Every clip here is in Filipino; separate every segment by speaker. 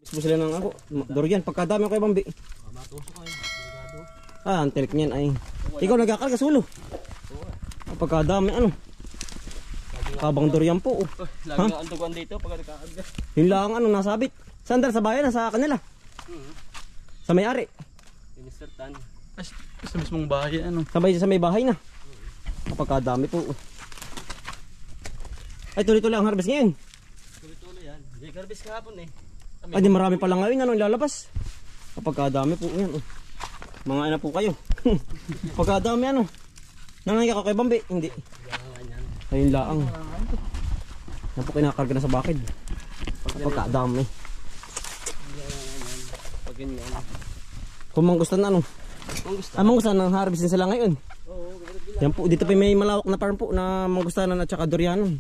Speaker 1: harvest po sila ng ako. Durian, pagkadami ako kay Bambi.
Speaker 2: Matusok kayo.
Speaker 1: Ah, ang telik niyan ay. Ikaw nagkakarga sulo. Pagkadami ano. Kabang durian po.
Speaker 2: Lagi ang antugan dito pag nagkakarga.
Speaker 1: Yun lang ano nasabit. Saan sa bayan sa kanila? Sa may-ari.
Speaker 2: Mr. Tan.
Speaker 3: Sa mismong bahay ano.
Speaker 1: Sabay sa may bahay na. Pagkadami po. Ay tuloy-tuloy ang harvest ngayon.
Speaker 2: Tuloy-tuloy yan. Hindi harvest kahapon eh.
Speaker 1: Ay di marami pa lang ngayon ano ilalabas. Pagkadami po yan. Mga ina po kayo. Pagkadami ano. Nangangyak ako kay Bambi. Hindi. Ayun laang. Yan po kinakarga na sa bakid. Pagkadami.
Speaker 2: Pag ganyan.
Speaker 1: Kung manggustan ano.
Speaker 2: Mangustan.
Speaker 1: Mangustan ng harvest din sila ngayon.
Speaker 2: Oo.
Speaker 1: Yan po. Dito pa may malawak na farm po na manggustanan at saka durianon.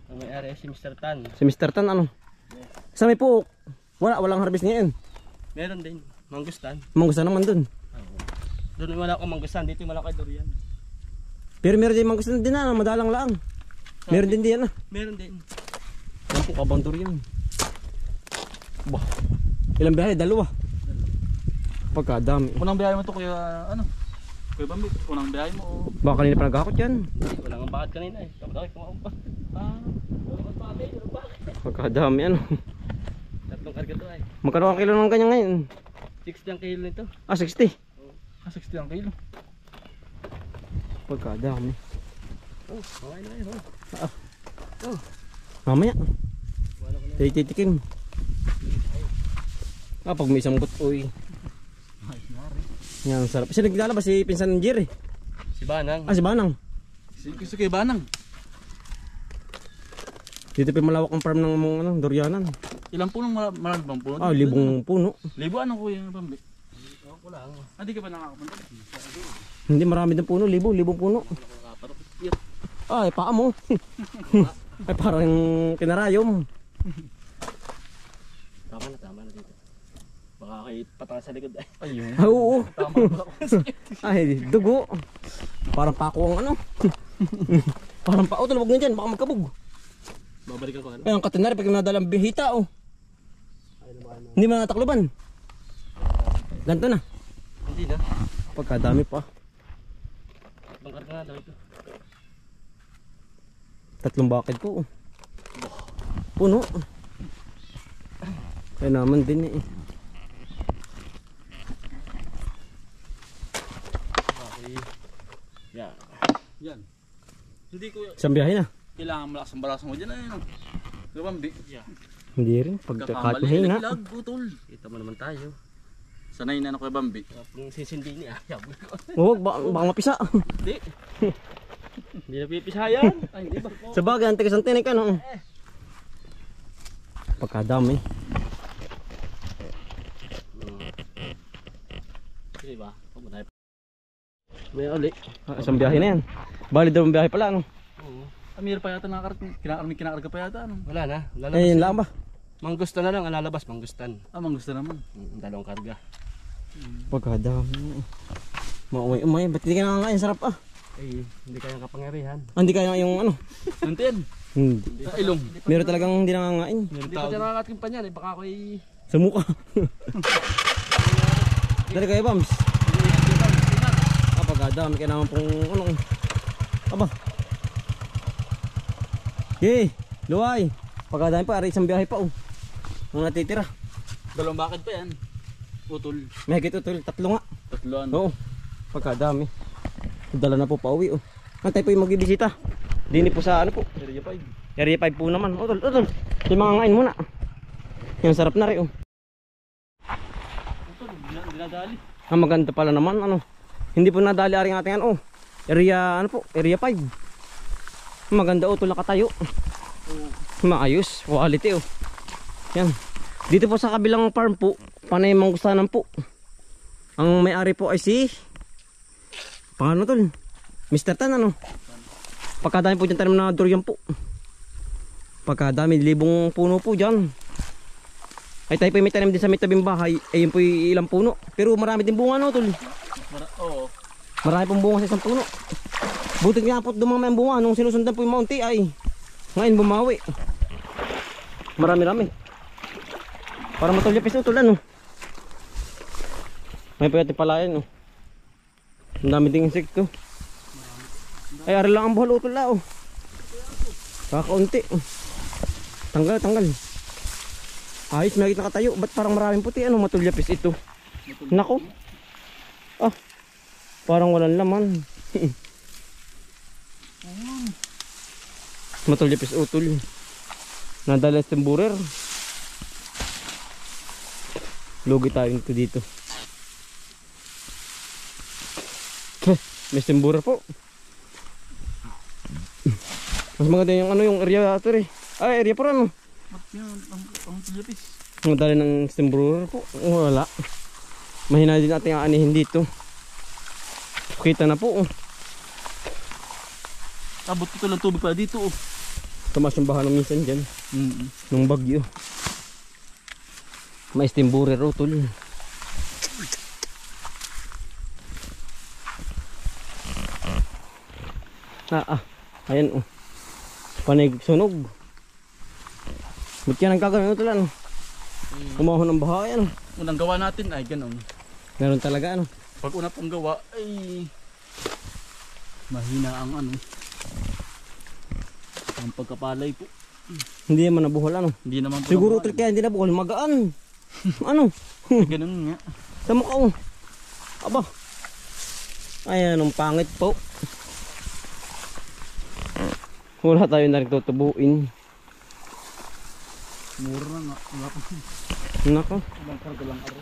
Speaker 2: Ang may-ari si Mr. Tan.
Speaker 1: Si Mr. Tan ano. Sa may po. Walang harvest ngayon.
Speaker 2: Meron din. Mangustan.
Speaker 1: Mangustan naman dun.
Speaker 2: Doon wala akong mangustan. Dito wala kay durian.
Speaker 1: Pero meron din mangustan din na. Madalang lang. Meron din diyan na.
Speaker 2: Meron din.
Speaker 1: Yan po kabang durian. Bah. Ilang biyahe? Dalawa. Pagkadami.
Speaker 3: Unang biyahe mo to kuya ano? Kuya Bambi, unang biyahe mo o?
Speaker 1: Baka kanina pa nagkakot yan.
Speaker 2: Wala nga bakit kanina eh. Tapos ako kumaon pa.
Speaker 1: Pagkadami ano.
Speaker 2: Tatlong karga to ay.
Speaker 1: Magkano ang kilo ng kanya ngayon?
Speaker 2: 60 ang kilo nito.
Speaker 1: Ah, 60.
Speaker 3: 60 ang kilo.
Speaker 1: Pagkadami.
Speaker 2: Oh, okay na yun.
Speaker 1: Mamaya. Titikin. Ah, pag may isang butoy. Yan, sarap. Kasi naglalabas si pinsan ng Jerry.
Speaker 2: Si Banang.
Speaker 1: Ah, si Banang.
Speaker 3: Si kay Banang.
Speaker 1: Dito pa malawak ang farm ng mga ano, durianan.
Speaker 3: Ilang punong marami bang puno?
Speaker 1: Ah, libong puno.
Speaker 3: Libo ano kuya Bambi?
Speaker 2: Ako lang.
Speaker 3: Hindi ka ba nakakapunta?
Speaker 1: Hindi marami din puno, libong puno. Ay, paa mo. Ay, parang kinarayom.
Speaker 2: Tama na dito. Baka kayo patanga sa likod ay.
Speaker 3: Ayun.
Speaker 1: Ah, oo.
Speaker 3: Tama ba?
Speaker 1: Ay, dugo. Parang pako ang ano. Parang pao, talabog na dyan, baka magkabog.
Speaker 2: Babalikan ko ano?
Speaker 1: Ay, ang katinari, pag nadalang bihita, oh. Hindi man natakluban. Ganto na.
Speaker 2: Hindi na.
Speaker 1: Pagkadami pa.
Speaker 2: Tatlong karga na daw ito.
Speaker 1: 3 bakid po. Puno. Kaya naman din eh.
Speaker 2: Okay. Yan.
Speaker 3: Yan. Hindi ko
Speaker 1: Isang biyahe na.
Speaker 3: kailangan malakas ang balas mo dyan ano. Kuya Bambi.
Speaker 2: Yeah.
Speaker 1: Hindi rin. Pagkakat mahina.
Speaker 3: Lag, putol.
Speaker 2: Kita mo naman tayo.
Speaker 3: Sanay na Kuya Bambi.
Speaker 2: Yung sisindi niya.
Speaker 1: Huwag, baka mapisa.
Speaker 2: Hindi. Hindi na pipisayan. Ay, hindi ba?
Speaker 1: Sa bagay, ang tigas ang tinik ano. Pagkadami.
Speaker 2: Hindi ba? May uli.
Speaker 1: Ah, isang biyahe na yan. Bali dalawang biyahe pala ano.
Speaker 2: Oo.
Speaker 3: Amir pa yata kinakarga pa yata ano.
Speaker 2: Wala na. Lalabas.
Speaker 1: Eh, yun lang ba?
Speaker 2: Manggustan na lang ang lalabas. Manggustan.
Speaker 3: Gusto naman.
Speaker 2: Dalawang karga.
Speaker 1: Pagkadami. Umay, ba't hindi ka nakakain? Sarap ah.
Speaker 2: Eh, hindi kayang kapangyarihan.
Speaker 1: Ah, hindi kaya yung ano.
Speaker 3: Nantiyan.
Speaker 1: Hindi.
Speaker 3: Sa ilong.
Speaker 1: Meron talagang hindi nakakain.
Speaker 2: Hindi pa siya nakakating pa niyan. Eh, baka ako'y...
Speaker 1: Sa mukha. Dali kayo, Bams. Ah, pagkadami ka naman pong ano. Aba. Yay, luway. Pagkadami pa, aray isang biyahe pa oh. Ang natitira.
Speaker 3: Dalawang bakit pa yan. Putol.
Speaker 1: May higit utol, 3 nga.
Speaker 3: Tatloan.
Speaker 1: Oo. Pagkadami. Dala na po pauwi oh. Tayo po yung magbibisita. Dini po sa ano po.
Speaker 3: Area 5.
Speaker 1: Area 5 po naman. Utol. Yung mga ngain muna. Yung sarap na rin oh.
Speaker 3: Putol, dinadali.
Speaker 1: Ang maganda pala naman ano. Hindi po nadali aring ating ano. Area ano po, area 5. Maganda utol nakatayo. Maayos, quality oh. Yan. Dito po sa kabilang farm po, panay manggustanan po. Ang may-ari po ay si paano tol? Mr. Tan ano? Pagkadami po dyan tanim na durian po. Pagkadami, libong puno po dyan. Ay tayo po may tanim din sa may tabing bahay. Ayun po ilang puno. Pero marami din bunga no tol.
Speaker 3: Oo.
Speaker 1: Marami pong bunga sa isang puno. Buti nga po dumami ang bunga nung sinusundan po yung maunti ay ngayon bumawi. Marami-rami. Para matulyapis utol ano. May pwede pala yan oh. Ang dami ding insekto. Ay ari lang ang buhol utol la oh. Kakaunti oh. Tanggal. Ayos may nakatayo. Ba't parang maraming puti ano matulyapis ito? Nako. Ah. Parang walang laman. Matulyapis utol. Nadala sa temburer. Lugi tayo dito. May temburer po. Mas maganda yung ano yung area ito eh. Ay area po ano.
Speaker 3: Ang tulipis.
Speaker 1: Nadala ng temburer po. Wala. Mahina din natin ang anihin dito. Kita na po.
Speaker 3: Abot ko lang tubig pala dito oh.
Speaker 1: Tumas yung baha ng minsan dyan. Nung bagyo. May temburer utol. Ayan oh. Panay sunog. Ba't yan ang gagawin utol ano? Umahon ng baha yan.
Speaker 3: Unang gawa natin ay ganun.
Speaker 1: Meron talaga ano.
Speaker 3: Pag una pong gawa ay mahina ang ano. Ang pagkapalay po.
Speaker 1: Hindi naman nabuhol ano.
Speaker 3: Hindi naman po.
Speaker 1: Siguro utol kaya hindi nabuhol. Magaan. Ano?
Speaker 3: Ganun nga.
Speaker 1: Sa mukha oh. Aba. Ayan ang pangit po. Wala tayo na rin tutubuin.
Speaker 3: Mura na nga. Wala pa.
Speaker 1: Nako.
Speaker 3: Walang karga lang aro.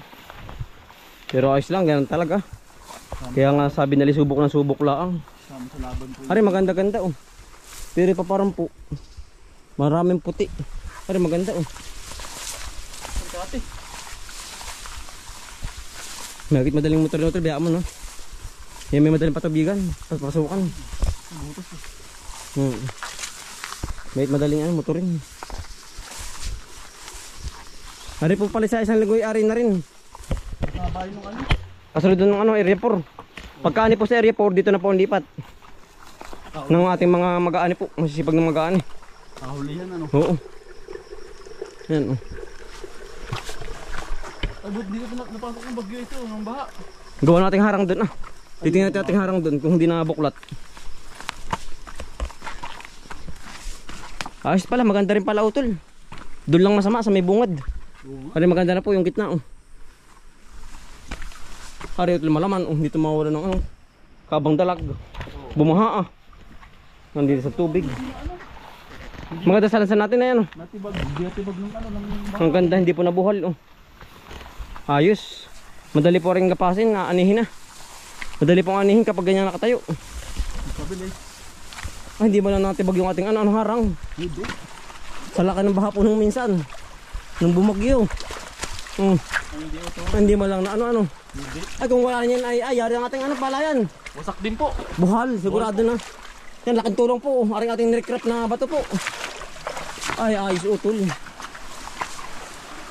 Speaker 1: Pero ayos lang. Ganun talaga. Kaya nga sabi nila subok ng subok lang.
Speaker 3: Sama sa laban po.
Speaker 1: Ari maganda-ganda oh. Pero pa parang po. Maraming puti. Ari maganda oh.
Speaker 3: Pagkati.
Speaker 1: Bakit madaling motor biyaan mo no? Yan may madaling patubigan. Pasukan.
Speaker 3: Butas eh.
Speaker 1: Bakit madaling ano motorin. Ari po pala sa isang linggo ari na rin.
Speaker 3: Nabahay nung ano.
Speaker 1: Kasunod ng ano area 4. Pagkaani po sa area 4 dito na po ang lipat. Ng ating mga mag-aani po. Masisipag ng mag-aani.
Speaker 3: Kahulihan ano.
Speaker 1: Oo. Yan oh.
Speaker 3: Abot dito napasok ng bagyo ito. Ng baha.
Speaker 1: Gawa nating harang doon ah. Titingnan natin ating harang doon kung hindi na buklat. Ayos pala, maganda rin pala utol. Doon lang masama sa may bungad. Ari maganda na po yung gitna oh. Ari utol malaman oh, dito mawala ng ano. Kabang dalag. Bumaha ah. Nandito sa tubig. Maganda sana natin na yan oh.
Speaker 3: Natibag ng ano ng baha.
Speaker 1: Ang ganda hindi po nabuhal oh. Ayos. Madali po rin kapasin na anihin na. Madali pong anihin kapag ganyan nakatayo.
Speaker 3: Pabilis.
Speaker 1: Hindi ba lang natibag yung ating ano harang?
Speaker 3: Hindi.
Speaker 1: Sa laki ng baha po nung minsan. Nung bumagyo.
Speaker 3: Hindi ito.
Speaker 1: Hindi mo lang na ano.
Speaker 3: Hindi.
Speaker 1: Ay kung wala niyan ay yari ang ating ano palayan.
Speaker 3: Wasak din po.
Speaker 1: Buhal, sigurado na. Yan, laking tulong po. Aring ating nirecraft na bato po. Ay, ayos utol.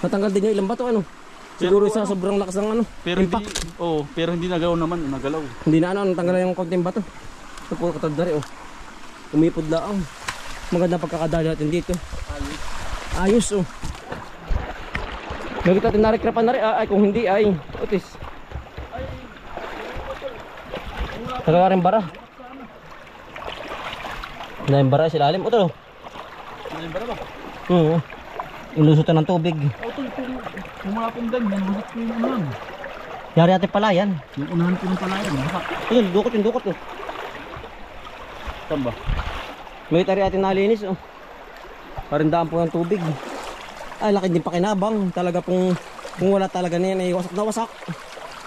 Speaker 1: Natanggal din yung ilang bato ano. Siguro
Speaker 3: Pero,
Speaker 1: sa sobrang lakas ng ano.
Speaker 3: Pero
Speaker 1: impact.
Speaker 3: hindi, pero hindi nagalaw naman, nagalaw.
Speaker 1: Hindi na ano, natanggal yung konting bato. Ito po katad na rin oh. Umipod lang. Maganda pagkakadali natin dito. Ayos oh. Bakit natin narekrapan na rin? Ay kung hindi ay utis. Taga rin bara. Dahil bara sila alim. Ito oh.
Speaker 3: Ano ba ba?
Speaker 1: Oo. Ilusutan ng tubig.
Speaker 3: Yung mga pundan, yan, wasak ko yung unahan.
Speaker 1: Yari natin pala yan.
Speaker 3: Yung unahan ko ng palayan, wasak.
Speaker 1: Ayun, yung dukot oh.
Speaker 3: Saan ba?
Speaker 1: May tari atin nalinis oh. Parindaan po ng tubig. Ay laki din pakinabang. Talaga kung wala talaga na yan ay wasak na wasak.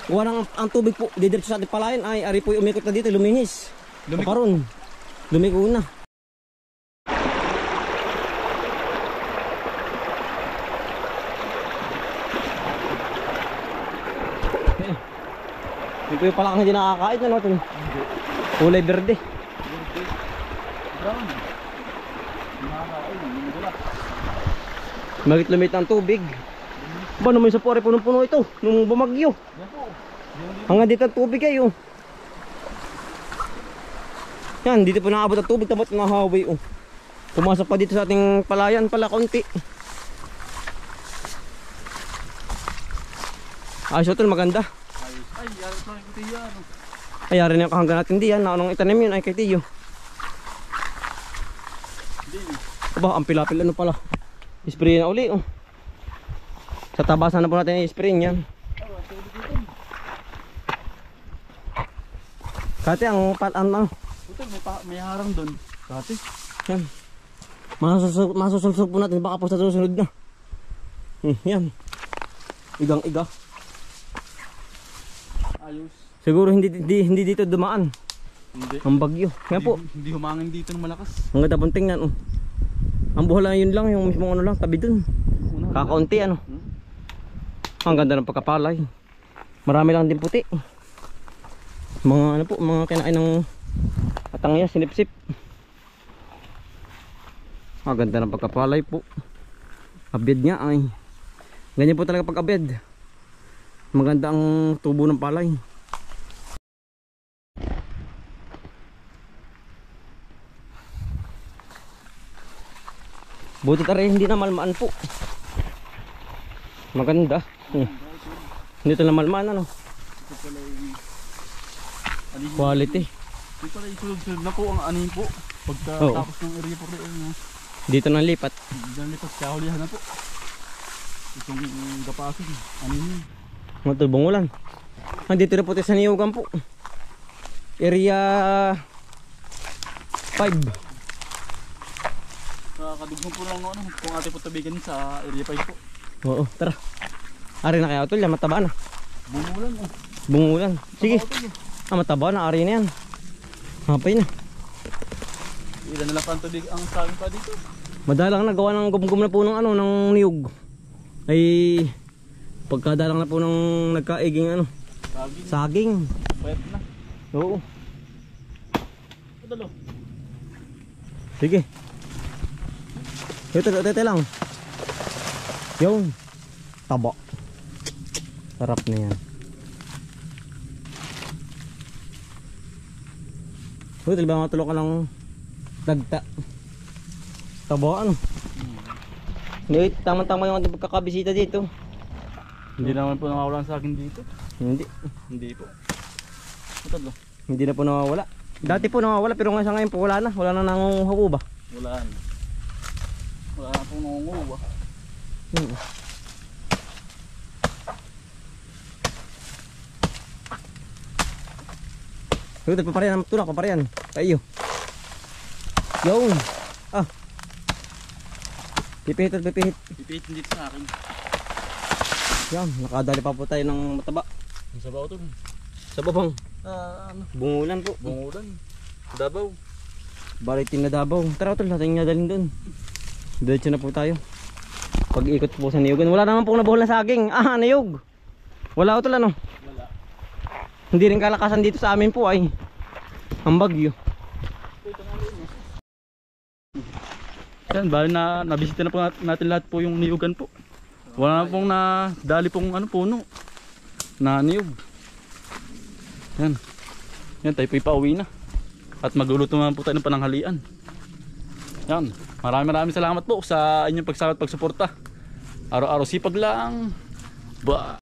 Speaker 1: Wala ang tubig po. Didiretso sa ating palayan ay ari po umikot na dito. Lumingis. Kaparon. Lumiko na. Ito yung palakang hindi nakakain na natin. Kulay berde.
Speaker 3: Brown. Nakakain, yung gula.
Speaker 1: Bakit lumit ang tubig? Ba naman sa pore punong-puno ito nung bumagyo.
Speaker 3: Yan po.
Speaker 1: Hanggang dito ang tubig kayo. Yan, dito po nakabot ang tubig. Tapat na highway oh. Pumasok pa dito sa ating palayan pala konti. Ayos utol, maganda.
Speaker 3: Ayos. Ay, yarat lang yung tiya. Ano?
Speaker 1: Ayari na yung kahanggan natin diyan. Naunong itanim yun ay kay Tiyo.
Speaker 3: Hindi.
Speaker 1: Aba, ang pilapil ano pala. Spray na uli oh. Sa tabasan na po natin i-spray yan. Kati ang ano.
Speaker 3: Utol, may harang doon. Dati.
Speaker 1: Yan. Masusulsog po natin baka po sa susunod na. Yan. Igang-iga.
Speaker 3: Ayos.
Speaker 1: Siguro hindi dito dumaan
Speaker 3: Hindi.
Speaker 1: ang bagyo. Yan po.
Speaker 3: Hindi humangin dito ng malakas.
Speaker 1: Ang ganda pong tingnan oh. Ang buhala yun lang, yung mismong ano lang, tabi dun. Kakaunti ano. Ang ganda ng pagkapalay. Marami lang din puti. Mga ano po, mga kinain ng katangya, sinipsip. Ang ganda ng pagkapalay po. Abed nga ay. Ganyan po talaga pag abed. Maganda ang tubo ng palay. Buti tayo hindi na malmaan po. Maganda. Hindi ito na malmaan ano.
Speaker 3: Ito pala yung...
Speaker 1: Quality.
Speaker 3: Ito pala yung sulog-sulog na po ang anin po. Pagka
Speaker 1: Oo.
Speaker 3: tapos ng area po rin.
Speaker 1: Dito na lipat.
Speaker 3: Diyan lipat kahulihan na po. Itong gapasin. Ano yun?
Speaker 1: Mga tulbong ulan. Nandito na po tayo sa Niyugan po. Area 5.
Speaker 3: Kakadugtong po lang ano, kung ate po tabigan sa area 5 po.
Speaker 1: Oo, tara. Ari na kaya utol, yan mataba na.
Speaker 3: Bumulan oh.
Speaker 1: Bungulan. Sige.
Speaker 3: Tama, utol,
Speaker 1: Mataba na, ari na yan. Hapay na.
Speaker 3: Ilan na lang pa ang tubig ang saging pa dito.
Speaker 1: Madalang nagawa ng gum-gum na po ng ano, ng niyog. Ay pagkadalang na po ng nagkaiging ano,
Speaker 3: Saging.
Speaker 1: saging.
Speaker 3: Pwet na.
Speaker 1: Oo.
Speaker 3: Padalo.
Speaker 1: Sige. Ito lang. Yun. Taba. Sarap na yan. Ito ba matulog ka ng dagta. Taba ano. Hindi, tama-tama yung ating pagkakabisita dito.
Speaker 3: Hindi naman po nawawalan sa akin dito.
Speaker 1: Hindi.
Speaker 3: Hindi po. Padalo.
Speaker 1: Hindi na po nawawala. Dati po nawawala pero ngayon sa ngayon po wala na. Wala na nangunguhaw ba?
Speaker 3: Wala na. Wala na pong nangunguha.
Speaker 1: Ito, paparian ang tulak, paparian. Kayo. Yun. Ah. Pipihit at pipihit.
Speaker 3: Pipitin dito sa akin.
Speaker 1: Yan, nakadali pa po tayo ng mataba.
Speaker 3: Ang sabaw to.
Speaker 1: Sa babang.
Speaker 3: Ano?
Speaker 1: Bungulan po.
Speaker 3: Bungulan. Dabaw.
Speaker 1: Baritin na Dabaw. Tara tol, natin nadalhin doon. Diretso na po tayo. Pag-ikot po sa niyugan. Wala naman pong nabuhol na saging. Ah, niyog. Wala tol ano.
Speaker 3: Wala.
Speaker 1: Hindi rin kalakasan dito sa amin po ay. Ang bagyo.
Speaker 3: Yan, bali na nabisita na po natin lahat po yung niyugan po. Wala na pong dali pong ano puno na niyog. Yan. Yan, tayo po ipauwi na. At magluluto naman po tayo ng pananghalian. Yan. Maraming salamat po sa inyong pagsama at pagsuporta. Araw-araw sipag lang. Ba.